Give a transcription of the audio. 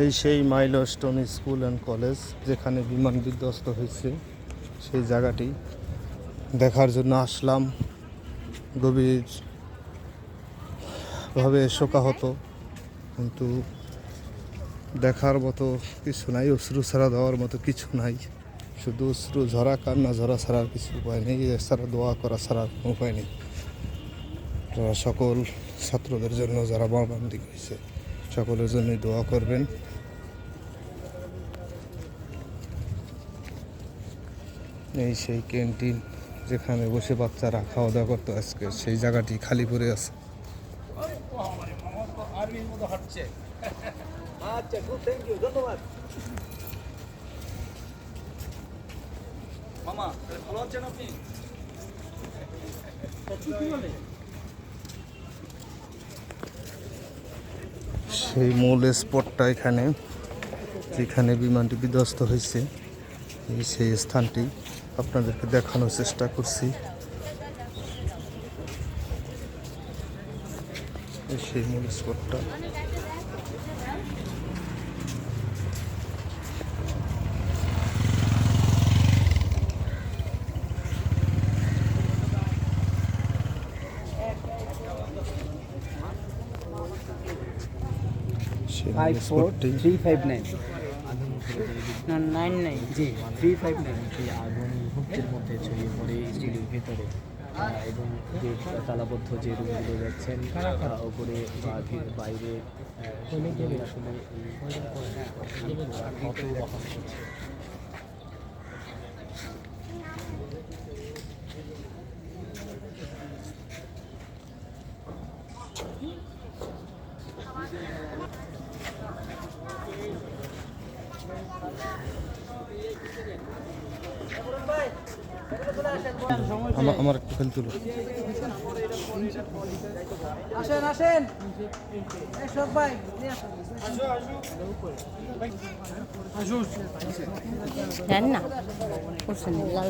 এই সেই milestone school and college যেখানে বিমান বিধ্বস্ত হয়েছে, সেই জায়গাটি দেখার জন্য আসলাম। গভীরভাবে শোকাহত, কিন্তু দেখার মতো কিছু নাই, অশ্রু ছাড়া দেওয়ার মতো কিছু নাই। শুধু অশ্রু ঝরা, কান্না ঝরা ছাড়া আর কিছু উপায় নেই, এছাড়া দোয়া করা ছাড়া কোনো উপায় নেই। সকল ছাত্রদের জন্য যারা মর্মান্তিক হয়েছে, সকলের জন্যই দোয়া করবেন। এই সেই ক্যান্টিন যেখানে বসে বাচ্চারা খাওয়া দাওয়া করতো, আজকে সেই জায়গাটি খালি পড়ে আছে। সেই মূল স্পটটা এখানে, যেখানে বিমানটি বিধ্বস্ত হয়েছে, এই সেই স্থানটি আপনাদেরকে দেখানোর চেষ্টা করছি। সেই মূল স্পটটা। সেই মূল স্পটটি 359 99 জি 359 আগুন মুহূর্তের মধ্যে ছড়িয়ে পড়ে স্কুলের ভেতরে এবং যে তালাবদ্ধ যে রুমগুলো দেখছেন ওপরে বা বাইরে আসলে কত রকম হচ্ছে। আমার একটু খেলতে হলো। আসেন আসেন সব ভাই দেন না করছেন লাল